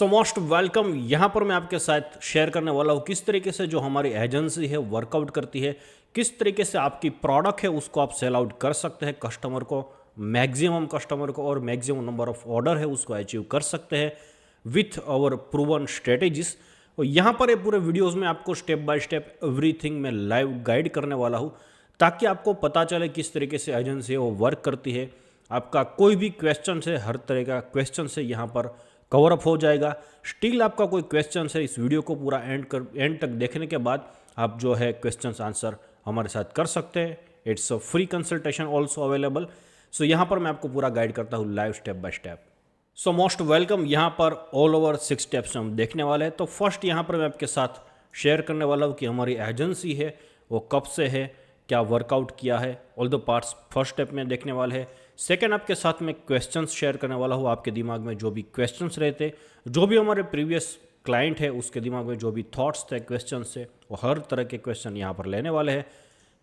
सो most welcome. यहाँ पर मैं आपके साथ शेयर करने वाला हूँ किस तरीके से जो हमारी एजेंसी है वर्कआउट करती है, किस तरीके से आपकी प्रोडक्ट है उसको आप सेल आउट कर सकते हैं कस्टमर को, मैक्सिमम कस्टमर को और मैक्सिमम नंबर ऑफ ऑर्डर है उसको अचीव कर सकते हैं विथ आवर प्रूवन स्ट्रेटेजीज। और यहाँ पर ये पूरे वीडियोस में आपको स्टेप बाय स्टेप एवरीथिंग में लाइव गाइड करने वाला हूँ ताकि आपको पता चले किस तरीके से एजेंसी है वो वर्क करती है। आपका कोई भी क्वेश्चन है, हर तरह का क्वेश्चन से यहाँ पर कवर अप हो जाएगा। स्टिल आपका कोई क्वेश्चन है, इस वीडियो को पूरा एंड तक देखने के बाद आप जो है क्वेश्चन आंसर हमारे साथ कर सकते हैं। It's a free consultation also available. So यहाँ पर मैं आपको पूरा गाइड करता हूँ live step by step. So most welcome. यहाँ पर ऑल ओवर 6 स्टेप्स हम देखने वाले हैं। तो फर्स्ट यहाँ पर मैं आपके साथ शेयर करने वाला हूँ कि हमारी एजेंसी है वो कब से है, क्या वर्कआउट किया है, all the parts first step में देखने वाले हैं। सेकंड आपके साथ में क्वेश्चंस शेयर करने वाला हूँ, आपके दिमाग में जो भी क्वेश्चंस रहते, जो भी हमारे प्रीवियस क्लाइंट है उसके दिमाग में जो भी थॉट्स थे क्वेश्चंस से, वो हर तरह के क्वेश्चन यहाँ पर लेने वाले हैं।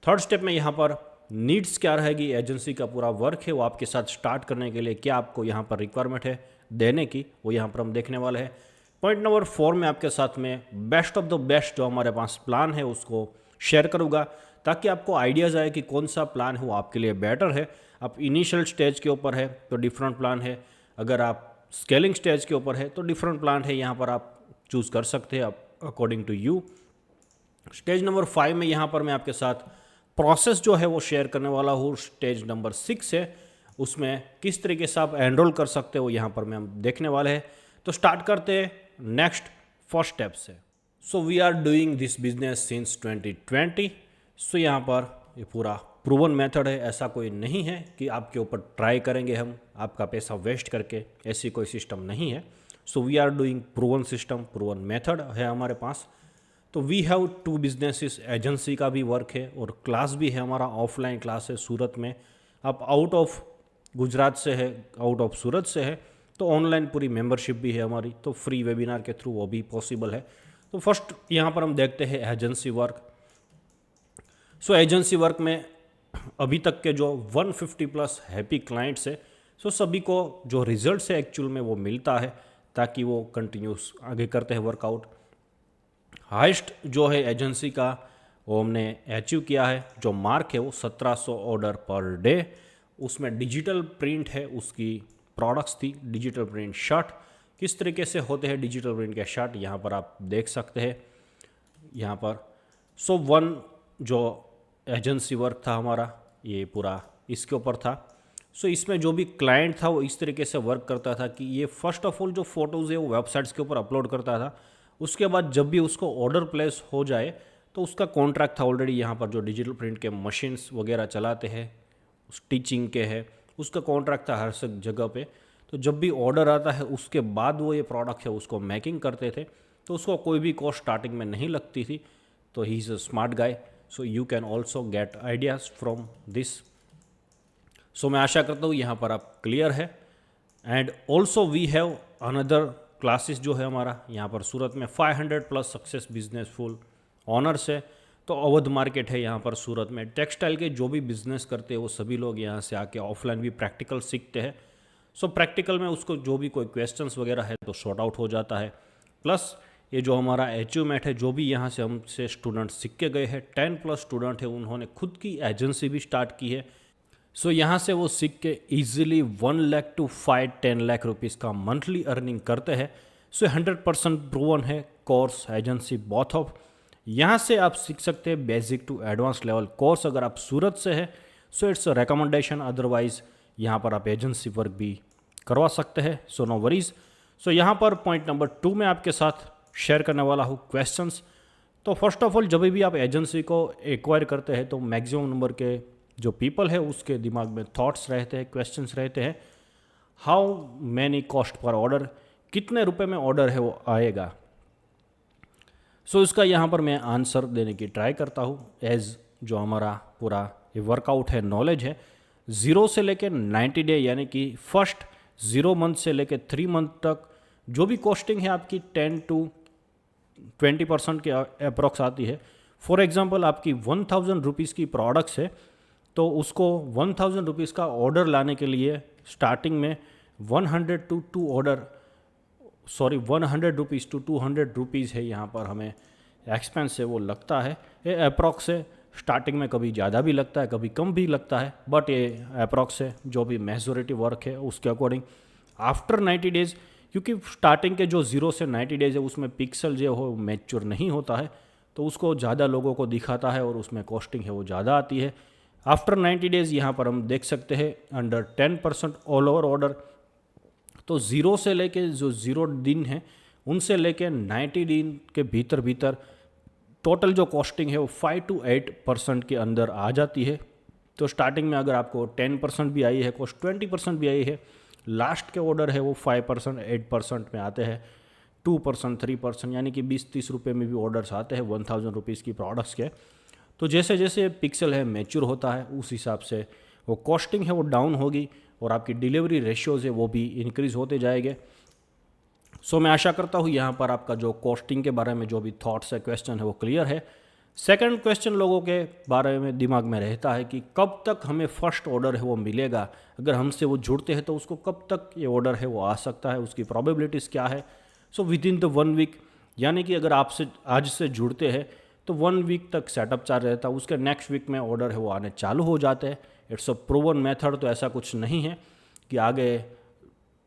थर्ड स्टेप में यहाँ पर नीड्स क्या रहेगी, एजेंसी का पूरा वर्क है वो आपके साथ स्टार्ट करने के लिए क्या आपको यहाँ पर रिक्वायरमेंट है देने की, वो यहाँ पर हम देखने वाले हैं। पॉइंट नंबर 4 में आपके साथ में बेस्ट ऑफ द बेस्ट जो हमारे पास प्लान है उसको शेयर करूँगा ताकि आपको आइडियाज़ आए कि कौन सा प्लान है वो आपके लिए बेटर है। आप इनिशियल स्टेज के ऊपर है तो डिफरेंट प्लान है, अगर आप स्केलिंग स्टेज के ऊपर है तो डिफरेंट प्लान है, यहाँ पर आप चूज़ कर सकते हैं according to you. Stage number 5 में यहाँ पर मैं आपके साथ प्रोसेस जो है वो शेयर करने वाला हूँ। स्टेज नंबर 6 है उसमें किस तरीके से आप एनरोल कर सकते हो यहाँ पर मैं हम देखने वाले हैं। तो स्टार्ट करते हैं नेक्स्ट फर्स्ट स्टेप से। So we are doing this business since 2020। सो यहाँ पर ये पूरा प्रूवन मेथड है, ऐसा कोई नहीं है कि आपके ऊपर ट्राई करेंगे हम आपका पैसा वेस्ट करके, ऐसी कोई सिस्टम नहीं है। So we are doing proven system, proven method है हमारे पास। तो वी हैव 2 बिजनेसेस, एजेंसी का भी वर्क है और क्लास भी है हमारा, ऑफलाइन क्लास है सूरत में। आप आउट ऑफ गुजरात से है, आउट ऑफ सूरत से है तो ऑनलाइन पूरी मेंबरशिप भी है हमारी, तो फ्री वेबिनार के थ्रू वो भी पॉसिबल है। तो फर्स्ट यहाँ पर हम देखते हैं एजेंसी वर्क। सो एजेंसी वर्क में अभी तक के जो 150 प्लस हैप्पी क्लाइंट्स है, सो सभी को जो रिजल्ट है एक्चुअल में वो मिलता है ताकि वो कंटिन्यूस आगे करते हैं वर्कआउट। हाइस्ट जो है एजेंसी का वो हमने अचीव किया है, जो मार्क है वो 1700 ऑर्डर पर डे। उसमें डिजिटल प्रिंट है, उसकी प्रोडक्ट्स थी डिजिटल प्रिंट शर्ट। किस तरीके से होते हैं डिजिटल प्रिंट के शर्ट यहाँ पर आप देख सकते हैं यहाँ पर। सो 1 जो एजेंसी वर्क था हमारा ये पूरा इसके ऊपर था। सो इसमें जो भी क्लाइंट था वो इस तरीके से वर्क करता था कि ये फर्स्ट ऑफ ऑल जो फ़ोटोज़ है वो वेबसाइट्स के ऊपर अपलोड करता था। उसके बाद जब भी उसको ऑर्डर प्लेस हो जाए तो उसका कॉन्ट्रैक्ट था ऑलरेडी, यहाँ पर जो डिजिटल प्रिंट के मशीन्स वगैरह चलाते हैं स्टिचिंग के है उसका कॉन्ट्रैक्ट था हर जगह पे। तो जब भी ऑर्डर आता है उसके बाद वो ये प्रोडक्ट है उसको मेकिंग करते थे, तो उसको कोई भी कॉस्ट स्टार्टिंग में नहीं लगती थी। तो he is a smart guy, so you can also get ideas from this. So मैं आशा करता हूँ यहाँ पर आप क्लियर है। And also we have another classes जो है हमारा यहाँ पर सूरत में 500 प्लस सक्सेस बिजनेसफुल ऑनर्स है। तो अवध मार्केट है यहाँ पर सूरत में, टेक्सटाइल के जो भी बिजनेस करते हैं वो सभी लोग यहाँ से आके ऑफलाइन भी प्रैक्टिकल सीखते हैं। सो प्रैक्टिकल में उसको जो भी कोई क्वेश्चंस वगैरह है तो सॉर्ट आउट हो जाता है। प्लस ये जो हमारा अचीवमेंट है, जो भी यहाँ से हमसे स्टूडेंट सीख के गए हैं, 10 प्लस स्टूडेंट है उन्होंने खुद की एजेंसी भी स्टार्ट की है। सो यहाँ से वो सीख के easily 1 lakh to 5-10 lakh rupees का मंथली अर्निंग करते हैं। सो 100% प्रूवन है कोर्स एजेंसी बोथ ऑफ। यहाँ से आप सीख सकते हैं basic to advance level course. अगर आप सूरत से है so it's a recommendation, otherwise यहाँ पर आप एजेंसी वर्क भी करवा सकते हैं। So no worries. सो यहाँ पर पॉइंट नंबर 2 में आपके साथ शेयर करने वाला हूँ क्वेश्चंस। तो फर्स्ट ऑफ ऑल जब भी आप एजेंसी को एक्वायर करते हैं तो मैक्सिमम नंबर के जो पीपल है उसके दिमाग में थॉट्स रहते हैं, क्वेश्चंस रहते हैं। How many cost per order, कितने रुपए में ऑर्डर है वो आएगा। सो इसका यहाँ पर मैं आंसर देने की ट्राई करता हूँ एज जो हमारा पूरा ये वर्कआउट है, नॉलेज है, 0 से लेकर 90 डे यानी कि फर्स्ट 0 मंथ से लेकर 3 मंथ तक जो भी कॉस्टिंग है आपकी 10 to 20% के अप्रॉक्स आती है। फॉर एग्जांपल आपकी 1000 रुपीज़ की प्रोडक्ट्स है तो उसको 1000 रुपीज़ का ऑर्डर लाने के लिए स्टार्टिंग में 100 to 2 order sorry 100 rupees to 200 rupees है यहाँ पर हमें एक्सपेंस है वो लगता है। ये अप्रॉक्स है, स्टार्टिंग में कभी ज़्यादा भी लगता है कभी कम भी लगता है, बट ये अप्रॉक्स है जो भी मेजोरिटी वर्क है उसके अकॉर्डिंग। आफ्टर 90 डेज़, क्योंकि स्टार्टिंग के जो 0 से 90 डेज़ है उसमें पिक्सल जो हो मैच्योर नहीं होता है, तो उसको ज़्यादा लोगों को दिखाता है और उसमें कॉस्टिंग है वो ज़्यादा आती है। आफ्टर 90 डेज़ यहाँ पर हम देख सकते हैं अंडर 10% ऑल ओवर ऑर्डर। तो 0 से लेके जो 0 दिन है उनसे लेके 90 दिन के भीतर भीतर टोटल जो कॉस्टिंग है वो 5 to 8% के अंदर आ जाती है। तो स्टार्टिंग में अगर आपको 10% भी आई है, कॉस्ट 20% भी आई है, लास्ट के ऑर्डर है वो 5% 8% में आते हैं, 2% 3%, यानी कि 20-30 रुपये में भी ऑर्डर्स आते हैं 1000 रुपीज़ की प्रोडक्ट्स के। तो जैसे जैसे पिक्सल है मैच्योर होता है उस हिसाब से वो कॉस्टिंग है वो डाउन होगी और आपकी डिलीवरी रेशियोज़ है वो भी इंक्रीज़ होते जाएंगे। सो मैं आशा करता हूँ यहाँ पर आपका जो कॉस्टिंग के बारे में जो भी थॉट्स है, क्वेश्चन है वो क्लियर है। सेकंड क्वेश्चन लोगों के बारे में दिमाग में रहता है कि कब तक हमें फर्स्ट ऑर्डर है वो मिलेगा, अगर हमसे वो जुड़ते हैं तो उसको कब तक ये ऑर्डर है वो आ सकता है, उसकी प्रोबेबिलिटीज़ क्या है। So within the 1 week, यानी कि अगर आपसे आज से जुड़ते हैं तो 1 वीक तक सेटअप चार्ज रहता है, उसके नेक्स्ट वीक में ऑर्डर है वो आने चालू हो जाते हैं। इट्स अ प्रूवन मेथड, तो ऐसा कुछ नहीं है कि आगे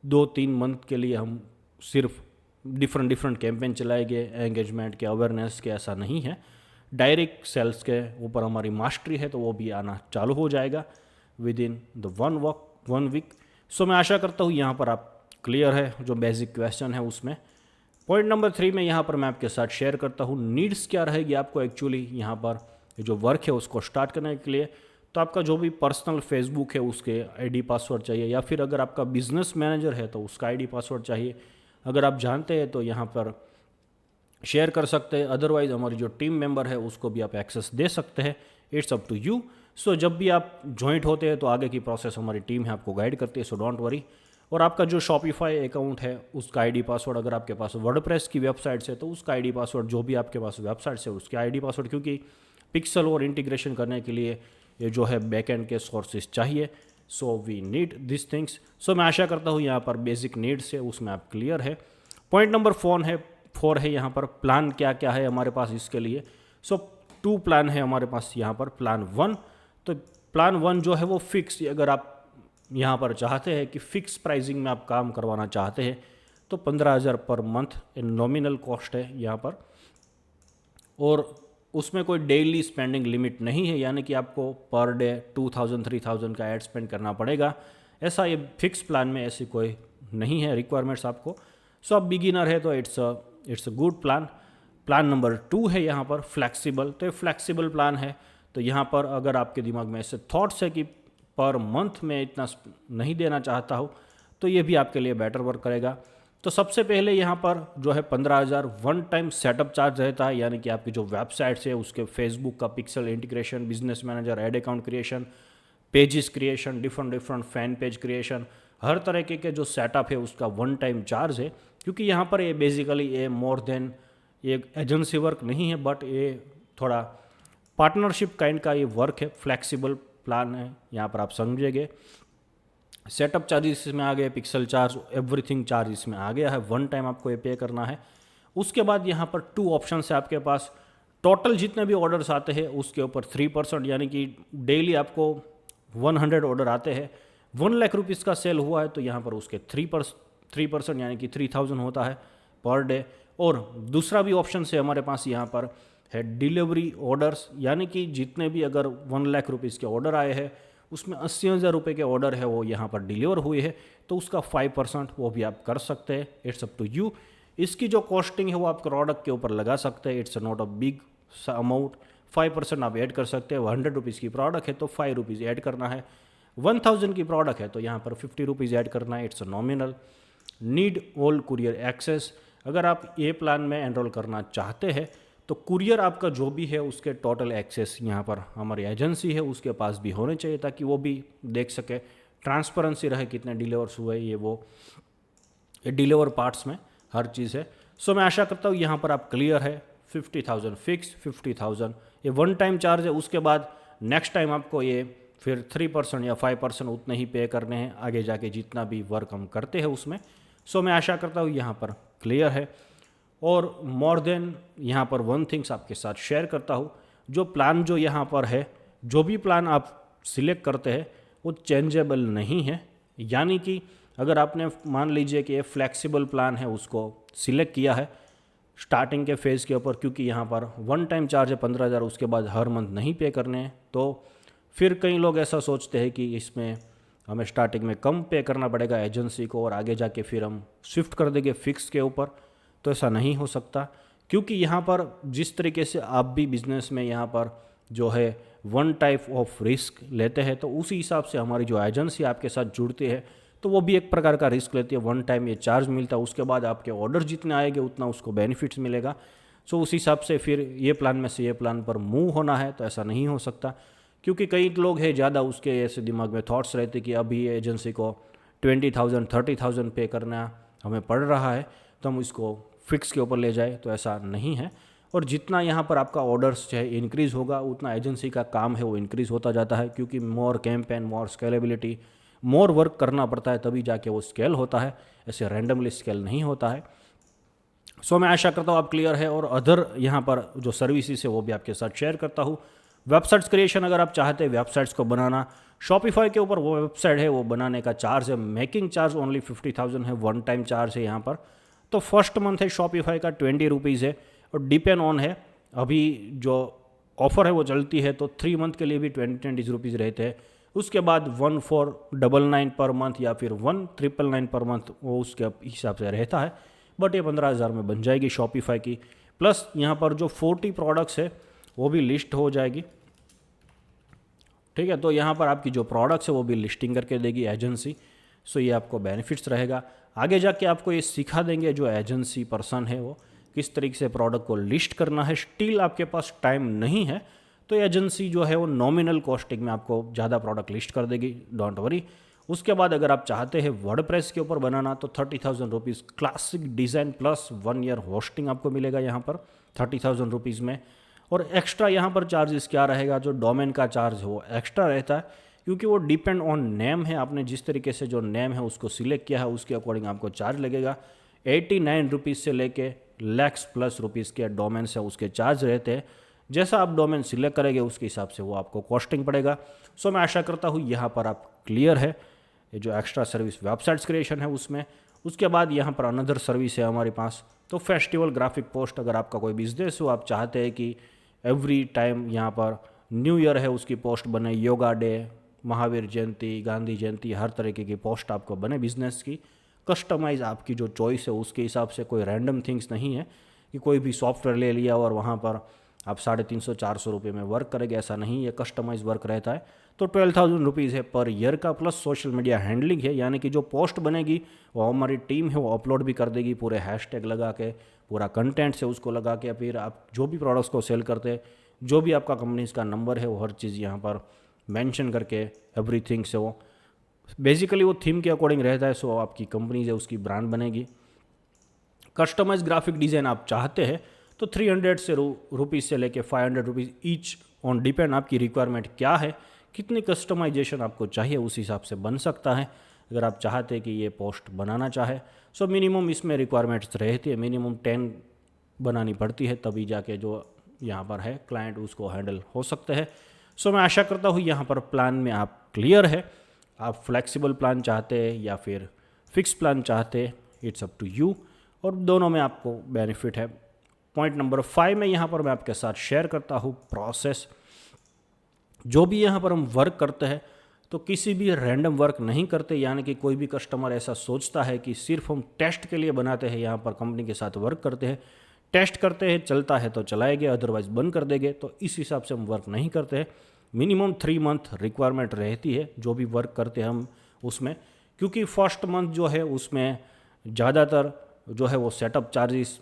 2-3 मंथ के लिए हम सिर्फ डिफरेंट कैंपेन चलाएंगे एंगेजमेंट के, अवेयरनेस के, ऐसा नहीं है। डायरेक्ट सेल्स के ऊपर हमारी मास्टरी है तो वो भी आना चालू हो जाएगा विद इन द 1 वीक। सो मैं आशा करता हूँ यहाँ पर आप क्लियर है जो बेसिक क्वेश्चन है उसमें। पॉइंट नंबर 3 में यहाँ पर मैं आपके साथ शेयर करता हूँ नीड्स क्या रहेगी आपको एक्चुअली यहाँ पर जो वर्क है उसको स्टार्ट करने के लिए। तो आपका जो भी पर्सनल फेसबुक है उसके आईडी पासवर्ड चाहिए, या फिर अगर आपका बिजनेस मैनेजर है तो उसका आईडी पासवर्ड चाहिए। अगर आप जानते हैं तो यहाँ पर शेयर कर सकते हैं, अदरवाइज हमारी जो टीम मेंबर है उसको भी आप एक्सेस दे सकते हैं। It's up to you. So जब भी आप ज्वाइंट होते हैं तो आगे की प्रोसेस हमारी टीम है आपको गाइड करती है, सो डोंट वरी। और आपका जो शॉपिफाई अकाउंट है उसका आईडी पासवर्ड, अगर आपके पास वर्डप्रेस की वेबसाइट है तो उसका आईडी पासवर्ड, जो भी आपके पास वेबसाइट है उसके आईडी पासवर्ड, क्योंकि पिक्सल और इंटीग्रेशन करने के लिए ये जो है बैकएंड के सोर्सेज चाहिए। So we need this things. So मैं आशा करता हूँ यहाँ पर बेसिक नीड्स है उसमें आप क्लियर है। पॉइंट नंबर 4 है यहाँ पर प्लान क्या क्या है हमारे पास इसके लिए। सो 2 प्लान है हमारे पास यहाँ पर। प्लान 1, तो प्लान 1 जो है वो फिक्स, अगर आप यहाँ पर चाहते हैं कि फिक्स प्राइसिंग में आप काम करवाना चाहते हैं तो 15,000 पर मंथ नॉमिनल कॉस्ट है यहाँ पर, और उसमें कोई डेली स्पेंडिंग लिमिट नहीं है, यानी कि आपको पर डे 2,000-3,000 का एड स्पेंड करना पड़ेगा, ऐसा ये फिक्स प्लान में ऐसी कोई नहीं है रिक्वायरमेंट्स आपको। सो आप बिगिनर है तो it's a good plan. Plan number 2 है यहाँ पर फ्लेक्सिबल, तो ये फ्लेक्सिबल प्लान है। तो यहाँ पर अगर आपके दिमाग में ऐसे थॉट्स है कि पर मंथ में इतना नहीं देना चाहता हूँ तो ये भी आपके लिए बेटर वर्क करेगा। तो सबसे पहले यहाँ पर जो है 15,000 वन टाइम सेटअप चार्ज रहता है, यानी कि आपकी जो वेबसाइट्स है उसके फेसबुक का pixel integration, business manager, ad account creation, pages creation, different fan page creation, हर तरह के जो सेटअप है उसका वन टाइम चार्ज है। क्योंकि यहाँ पर ये बेसिकली ये मोर देन ये एजेंसी वर्क नहीं है, बट ये थोड़ा पार्टनरशिप काइंड का ये वर्क है, फ्लेक्सिबल प्लान है, यहाँ पर आप समझेंगे। सेटअप चार्जेस इसमें आ गए, पिक्सल चार्ज, एवरीथिंग चार्ज इसमें आ गया है, वन टाइम आपको ये पे करना है। उसके बाद यहाँ पर 2 ऑप्शन है आपके पास। टोटल जितने भी ऑर्डर्स आते हैं उसके ऊपर 3%, यानी कि डेली आपको 100 ऑर्डर आते हैं, 1 लाख रुपीज़ का सेल हुआ है तो यहाँ पर उसके 3% यानी कि 3,000 होता है पर डे। और दूसरा भी ऑप्शन है हमारे पास यहाँ पर है डिलीवरी ऑर्डर्स, यानी कि जितने भी अगर 1 लाख रुपीज़ के ऑर्डर आए हैं उसमें 80,000 रुपये के ऑर्डर है वो यहाँ पर डिलीवर हुए हैं तो उसका 5% वो भी आप कर सकते हैं। It's up to you. इसकी जो कॉस्टिंग है वो आप प्रोडक्ट के ऊपर लगा सकते हैं, it's not a big amount. 5% आप ऐड कर सकते हैं। 100 रुपीज़ की प्रोडक्ट है तो 5 रुपीज़ ऐड करना है, 1000 की प्रोडक्ट है तो यहाँ पर 50 रुपीज़ ऐड करना है, it's nominal. Need all courier access, अगर आप ये प्लान में एनरोल करना चाहते हैं तो कुरियर आपका जो भी है उसके टोटल एक्सेस यहाँ पर हमारी एजेंसी है उसके पास भी होने चाहिए ताकि वो भी देख सके, ट्रांसपेरेंसी रहे कितने डिलीवर्स हुए, ये डिलीवर पार्ट्स में हर चीज़ है। सो मैं आशा करता हूँ यहाँ पर आप क्लियर है। 50,000 फिक्स, 50,000 ये वन टाइम चार्ज है। उसके बाद नेक्स्ट टाइम आपको ये फिर 3% या 5% उतने ही पे करने हैं आगे जाके जितना भी वर्क हम करते हैं उसमें। सो मैं आशा करता हूँ यहाँ पर क्लियर है। और मोर देन यहाँ पर वन थिंग्स आपके साथ शेयर करता हूँ, जो प्लान जो यहाँ पर है, जो भी प्लान आप सिलेक्ट करते हैं वो चेंजेबल नहीं है। यानी कि अगर आपने मान लीजिए कि ये फ्लेक्सिबल प्लान है उसको सिलेक्ट किया है स्टार्टिंग के फेज़ के ऊपर, क्योंकि यहाँ पर वन टाइम चार्ज है 15,000, उसके बाद हर मंथ नहीं पे करने हैं, तो फिर कई लोग ऐसा सोचते हैं कि इसमें हमें स्टार्टिंग में कम पे करना पड़ेगा एजेंसी को और आगे जाके फिर हम शिफ्ट कर देंगे फिक्स के ऊपर। तो ऐसा नहीं हो सकता, क्योंकि यहाँ पर जिस तरीके से आप भी बिजनेस में यहाँ पर जो है वन टाइप ऑफ रिस्क लेते हैं, तो उसी हिसाब से हमारी जो एजेंसी आपके साथ जुड़ती है तो वो भी एक प्रकार का रिस्क लेती है। वन टाइम ये चार्ज मिलता है, उसके बाद आपके ऑर्डर जितने आएंगे उतना उसको बेनिफिट्स मिलेगा। सो उस हिसाब से फिर ये प्लान में से ये प्लान पर मूव होना है तो ऐसा नहीं हो सकता, क्योंकि कई लोग हैं ज़्यादा उसके ऐसे दिमाग में थॉट्स रहते कि अभी ये एजेंसी को 20,000 30,000 पे करना हमें पड़ रहा है तो हम इसको फिक्स के ऊपर ले जाए, तो ऐसा नहीं है। और जितना यहाँ पर आपका ऑर्डर्स चाहे इंक्रीज़ होगा उतना एजेंसी का काम है वो इंक्रीज़ होता जाता है, क्योंकि मोर कैंपेन, मोर स्केलेबिलिटी, मोर वर्क करना पड़ता है तभी जाके वो स्केल होता है, ऐसे रैंडमली स्केल नहीं होता है। सो मैं आशा करता हूँ आप क्लियर है। और अदर यहाँ पर जो सर्विसेज है वो भी आपके साथ शेयर करता हूँ। वेबसाइट्स क्रिएशन अगर आप चाहते हैं वेबसाइट्स को बनाना, शॉपिफाई के ऊपर वो वेबसाइट है वो बनाने का चार्ज है, मेकिंग चार्ज ओनली 50,000 है, वन टाइम चार्ज है यहाँ पर। तो फर्स्ट मंथ है शॉपिफाई का 20 रुपीज़ है और डिपेंड ऑन है, अभी जो ऑफ़र है वो चलती है तो 3 मंथ के लिए भी 20 रुपीज़ रहते हैं। उसके बाद 1499 पर मंथ या फिर 1999 पर मंथ वो उसके हिसाब से रहता है, बट ये 15,000 में बन जाएगी शॉपिफाई की। प्लस यहाँ पर जो 40 प्रोडक्ट्स है वो भी लिस्ट हो जाएगी, ठीक है। तो यहाँ पर आपकी जो प्रोडक्ट्स है वो भी लिस्टिंग करके देगी एजेंसी। सो ये आपको बेनिफिट्स रहेगा। आगे जाके आपको ये सिखा देंगे जो एजेंसी पर्सन है वो किस तरीके से प्रोडक्ट को लिस्ट करना है। स्टिल आपके पास टाइम नहीं है तो एजेंसी जो है वो नॉमिनल कॉस्टिंग में आपको ज़्यादा प्रोडक्ट लिस्ट कर देगी, डोंट वरी। उसके बाद अगर आप चाहते हैं वर्डप्रेस के ऊपर बनाना तो 30,000 rupees classic design plus 1 year hosting आपको मिलेगा यहाँ पर 30,000 रुपीज़ में। और एक्स्ट्रा यहाँ पर चार्जेस क्या रहेगा, जो डोमेन का चार्ज है वो एक्स्ट्रा रहता है, क्योंकि वो डिपेंड ऑन नेम है। आपने जिस तरीके से जो नेम है उसको सिलेक्ट किया है उसके अकॉर्डिंग आपको चार्ज लगेगा। 89 रुपीज़ से लेके लैक्स प्लस रुपीज़ के डोमेन से उसके चार्ज रहते हैं। जैसा आप डोमेन सिलेक्ट करेंगे उसके हिसाब से वो आपको कॉस्टिंग पड़ेगा। सो मैं आशा करता हूँ यहाँ पर आप क्लियर है, ये जो एक्स्ट्रा सर्विस वेबसाइट्स क्रिएशन है उसमें। उसके बाद यहाँ पर अनदर सर्विस है हमारे पास, तो फेस्टिवल ग्राफिक पोस्ट। अगर आपका कोई बिजनेस हो, आप चाहते हैं कि एवरी टाइम यहाँ पर न्यू ईयर है उसकी पोस्ट बने, योगा डे, महावीर जयंती, गांधी जयंती, हर तरीके की पोस्ट आपको बने बिजनेस की, कस्टमाइज आपकी जो चॉइस है उसके हिसाब से। कोई रैंडम थिंग्स नहीं है कि कोई भी सॉफ्टवेयर ले लिया और वहाँ पर आप 350-400 रुपये में वर्क करेंगे, ऐसा नहीं, ये कस्टमाइज वर्क रहता है। तो 12,000 रुपीज़ है पर ईयर का, प्लस सोशल मीडिया हैंडलिंग है, यानी कि जो पोस्ट बनेगी वो हमारी टीम है वो अपलोड भी कर देगी पूरे हैशटैग लगा के, पूरा कंटेंट से उसको लगा के। फिर आप जो भी प्रोडक्ट्स को सेल करते हैं, जो भी आपका कंपनीज का नंबर है वो हर चीज़ यहाँ पर मेंशन करके एवरीथिंग से वो बेसिकली वो थीम के अकॉर्डिंग रहता है। सो आपकी कंपनी है उसकी ब्रांड बनेगी। कस्टमाइज ग्राफिक डिज़ाइन आप चाहते हैं तो 300 से रुपीज़ से लेके 500 रुपीज़ ईच, ऑन डिपेंड आपकी रिक्वायरमेंट क्या है, कितनी कस्टमाइजेशन आपको चाहिए उस हिसाब से बन सकता है। अगर आप चाहते हैं कि ये पोस्ट बनाना चाहे, सो मिनिमम इसमें रिक्वायरमेंट्स रहती है, मिनिमम 10 बनानी पड़ती है, तभी जाके जो यहाँ पर है क्लाइंट उसको हैंडल हो सकते हैं। सो मैं आशा करता हूँ यहाँ पर प्लान में आप क्लियर है। आप फ्लेक्सिबल प्लान चाहते हैं या फिर फिक्स प्लान चाहते हैं, इट्स अप टू यू, और दोनों में आपको बेनिफिट है। पॉइंट नंबर 5 में यहाँ पर मैं आपके साथ शेयर करता हूँ प्रोसेस। जो भी यहाँ पर हम वर्क करते हैं तो किसी भी रैंडम वर्क नहीं करते, यानी कि कोई भी कस्टमर ऐसा सोचता है कि सिर्फ हम टेस्ट के लिए बनाते हैं, यहाँ पर कंपनी के साथ वर्क करते हैं, टेस्ट करते हैं, चलता है तो चलाएंगे, अदरवाइज बंद कर देंगे, तो इस हिसाब से हम वर्क नहीं करते हैं। मिनिमम 3 मंथ रिक्वायरमेंट रहती है जो भी वर्क करते हैं हम उसमें, क्योंकि फर्स्ट मंथ जो है उसमें ज़्यादातर जो है वो सेटअप चार्जेस,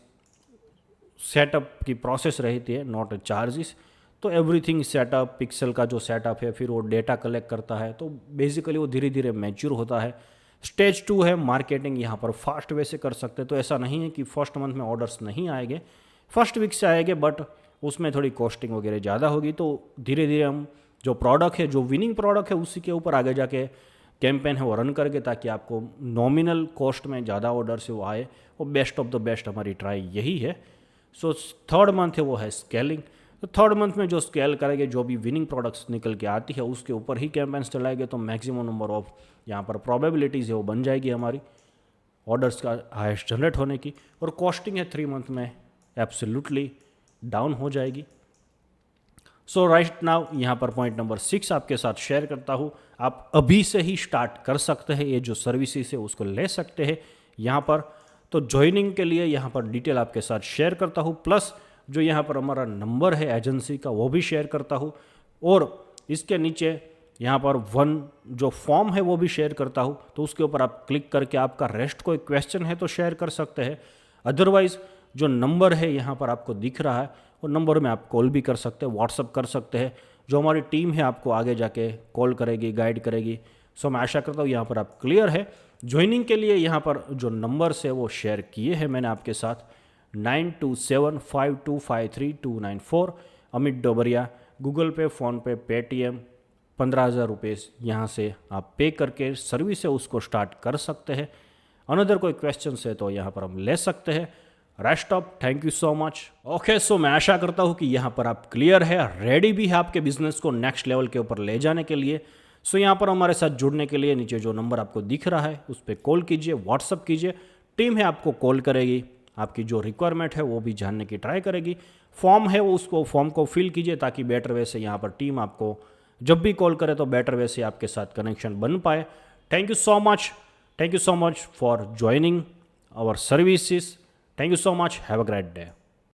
सेटअप की प्रोसेस रहती है, नॉट चार्जेस। तो एवरीथिंग सेटअप, पिक्सल का जो सेटअप है, फिर वो डेटा कलेक्ट करता है, तो बेसिकली वो धीरे धीरे मैच्योर होता है। स्टेज 2 है मार्केटिंग, यहाँ पर फास्ट वे से कर सकते हैं। तो ऐसा नहीं है कि फर्स्ट मंथ में ऑर्डर्स नहीं आएंगे, फर्स्ट वीक से आएंगे, बट उसमें थोड़ी कॉस्टिंग वगैरह ज़्यादा होगी। तो धीरे धीरे हम जो प्रोडक्ट है, जो विनिंग प्रोडक्ट है, उसी के ऊपर आगे जाके कैंपेन है वो रन करके, ताकि आपको नॉमिनल कॉस्ट में ज़्यादा ऑर्डर से वो आए। वो बेस्ट ऑफ द बेस्ट हमारी ट्राई यही है। सो थर्ड मंथ है वो है स्केलिंग। तो थर्ड मंथ में जो स्केल करेंगे, जो भी विनिंग प्रोडक्ट्स निकल के आती है उसके ऊपर ही कैंपेन्स चलाएंगे, तो मैक्सिमम नंबर ऑफ यहाँ पर प्रोबेबिलिटीज़ है वो बन जाएगी हमारी ऑर्डर्स का हाईएस्ट जनरेट होने की। और कॉस्टिंग है 3 मंथ में एब्सोल्युटली डाउन हो जाएगी। सो राइट नाउ यहाँ पर पॉइंट नंबर 6 आपके साथ शेयर करता हूँ। आप अभी से ही स्टार्ट कर सकते हैं, ये जो सर्विसेज है उसको ले सकते हैं यहाँ पर। तो ज्वाइनिंग के लिए यहाँ पर डिटेल आपके साथ शेयर करता हूँ, प्लस जो यहाँ पर हमारा नंबर है एजेंसी का वो भी शेयर करता हूँ, और इसके नीचे यहाँ पर जो फॉर्म है वो भी शेयर करता हूँ। तो उसके ऊपर आप क्लिक करके आपका रेस्ट कोई क्वेश्चन है तो शेयर कर सकते हैं। अदरवाइज जो नंबर है यहाँ पर आपको दिख रहा है, वो नंबर में आप कॉल भी कर सकते हैं, व्हाट्सअप कर सकते हैं। जो हमारी टीम है आपको आगे जाके कॉल करेगी, गाइड करेगी। सो मैं आशा करता हूँ यहाँ पर आप क्लियर है। ज्वाइनिंग के लिए यहाँ पर जो नंबर्स है वो शेयर किए हैं मैंने आपके साथ, 9275253294। अमित डोबरिया, गूगल पे, फ़ोनपे, पेटीएम, 15,000 रुपये यहाँ से आप पे करके सर्विस है उसको स्टार्ट कर सकते हैं। अनदर कोई क्वेश्चन है तो यहाँ पर हम ले सकते हैं। Rest of thank you so much. Okay, so मैं आशा करता हूँ कि यहाँ पर आप क्लियर है, रेडी भी है आपके बिजनेस को नेक्स्ट लेवल के ऊपर ले जाने के लिए। सो यहाँ पर हमारे साथ जुड़ने के लिए नीचे जो नंबर आपको दिख रहा है उस पर कॉल कीजिए, व्हाट्सअप कीजिए। टीम है आपको कॉल करेगी, आपकी जो रिक्वायरमेंट है वो भी जानने की ट्राई करेगी। फॉर्म है वो उसको फॉर्म को फिल कीजिए, ताकि बेटर वे से यहाँ पर टीम आपको जब भी कॉल करे तो बेटर वे से आपके साथ कनेक्शन बन पाए। Thank you so much, thank you so much for joining our services. Thank you so much. Have a great day.